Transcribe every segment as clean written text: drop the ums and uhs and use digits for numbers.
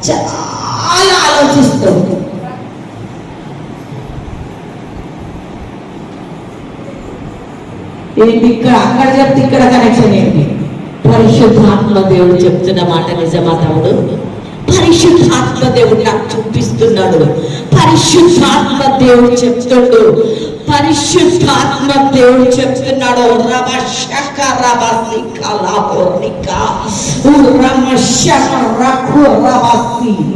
చాలా ఆలోచిస్తూ ఏంటి ఇక్కడ అక్కడ చెప్తే ఇక్కడ కనెక్షన్ ఏంటి? పరిశుద్ధాత్మ దేవుడు చెప్తున్న మాట నిజమా తమ్ముడు? పరిశుద్ధాత్మ దేవుడు నాకు చూపిస్తున్నాడు. పరిశుద్ధాత్మ దేవుడు చెప్తుండు. పరిశుద్ధాత్మ దేవుడు చెప్తున్నాడు.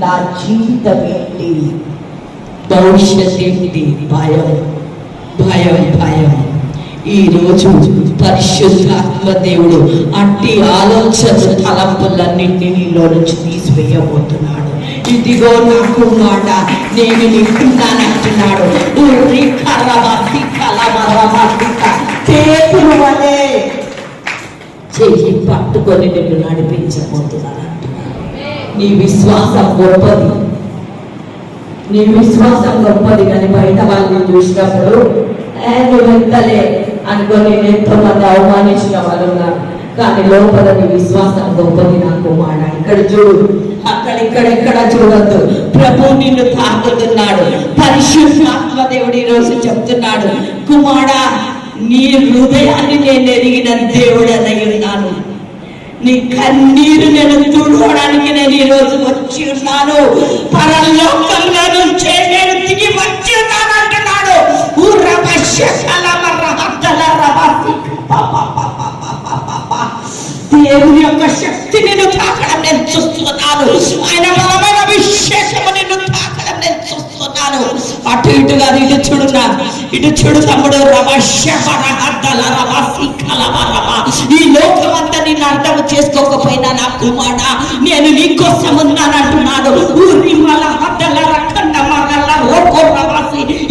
నా జీవితం ఏంటి, భవిష్యత్ ఏంటి? భయం భయం భయం. ఈ రోజు పరిశుద్ధాత్మ దేవుడు అట్టి ఆలోచన తలంపులన్నింటినీ నీలో నుంచి తీసివేయబోతున్నాడు. ఇదిగో నాకు మాట, నేను నింటున్నానంటున్నాడు. చేతులు వలే చెయ్యి పట్టుకొని నిన్ను నడిపించబోతున్నాను అంటున్నాడు. నీ విశ్వాసం గొప్పది, నీ విశ్వాసం గొప్పది. కానీ బయట వాళ్ళని చూసినప్పుడు నువ్వు ఎంతలే అనుకొని ఎంతో మంది అవమానించిన వాళ్ళు ఉన్నారు. కానీ లోపల నీ విశ్వాసం గొప్పది నాకు మాట. ఇక్కడ చూడు, అక్కడిక్కడ చూడద్దు. ప్రభు నిన్ను తాకుతున్నాడు. పరిశుద్ధాత్మ దేవుడు ఈ రోజు చెప్తున్నాడు, కుమారా నీ హృదయాన్ని నేను ఎరిగిన దేవుడనై ఉన్నాను. నీ కన్నీరు నేను తుడవడానికి నేను ఈ రోజు వచ్చి ఉన్నాను. పరలోకంలో నుంచి నేను దిగి వచ్చి ఉన్నాను అంటున్నాడు. దేవుని యొక్క శక్తి నిన్ను తాకడం నేను చూస్తున్నాను. ఆయన బలమైన విశేషము నిన్ను తాకడం నేను చూస్తున్నాను. అటు ఇటుగా ఇటు చూడున్నా, ఇటు చూడు తమ్ముడు. ఈ లోకం అంతా నిన్ను అర్థం చేసుకోకపోయినా నా కుమార నేను నీకోసం ఉన్నానంటున్నాడు.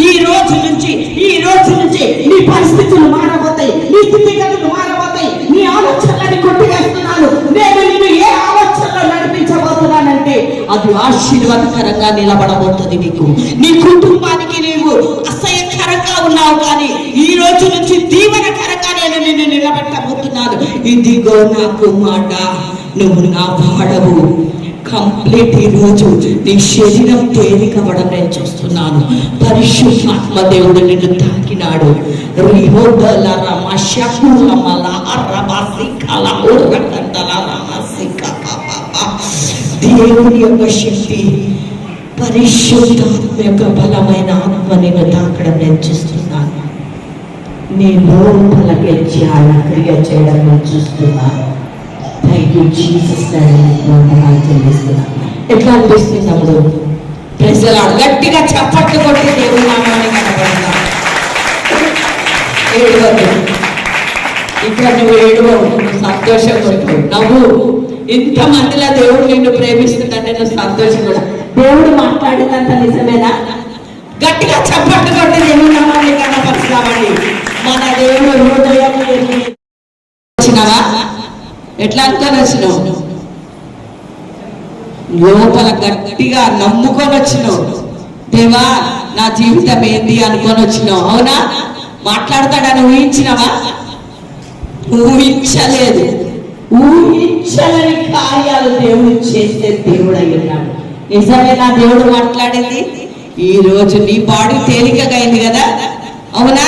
ఈ రోజు నుంచి నీ పరిస్థితులు మారబోతాయి, నీ స్థితిగతులు మారబోతాయి, నీ ఆలోచనలని కొట్టివేస్తున్నాను. నేను నిన్ను ఏ ఆలోచనలో నడిపించబోతున్నానంటే అది ఆశీర్వాదకరంగా నిలబడబోతుంది. నీకు, నీ కుటుంబానికి నీవు అసహ్యకరంగా ఉన్నావు, కానీ ఈ రోజు నుంచి దీవెనకరంగా నేను నిన్ను నిలబెట్టబోతున్నాను. ఇదిగో నాకు మాట, నువ్వు నా వాడవు. కంప్లీట్ ఈ రోజు నీ శరీరం తేలికవడం నేను చూస్తున్నాను. పరిశుద్ధాత్మ దేవుడు నిన్ను తాకినాడు. దేవుని యొక్క శక్తి, పరిశుద్ధాత్మ యొక్క బలమైన ఆత్మ నిన్ను తాకడం నేను చూస్తున్నాను. నీ లోపలకి చాలా క్రియ చేయడం నేను చూస్తున్నాను. Thank you Jesus. చెల్లిస్తున్నాను. ఎట్లా అనిపిస్తుంది తమ్ముడు? ప్రజలు గట్టిగా చప్పట్లు కొట్టి దేవుని నామాన్ని కనపడతా. ఏడవద్దు, ఇక్కడ నువ్వు ఏడవవు, నువ్వు సంతోషంగా నవ్వు. ఇంతమందిలో దేవుడు నిన్ను ప్రేమిస్తుందంటే నువ్వు సంతోషం కూడా. దేవుడు మాట్లాడినంత నిజమేనా? గట్టిగా చప్పట్లు కొట్టి దేవుని నామాన్ని కనపరుస్తామని మన దేవుడు హృదయం వచ్చినావా? ఎట్లా అనుకొని వచ్చినావు? లోపల గట్టిగా నమ్ముకొని వచ్చినావు. దేవా నా జీవితం ఏంది అనుకొని వచ్చినావు. అవునా? మాట్లాడతాడని ఊహించినావా? ఊహించలేదు. ఊహించలేని కార్యాలు దేవుడు చేస్తే దేవుడు అయి ఉన్నాడు. నిజమేనా దేవుడు మాట్లాడింది? ఈ రోజు నీ బాడీ తేలికగా అయింది కదా, అవునా?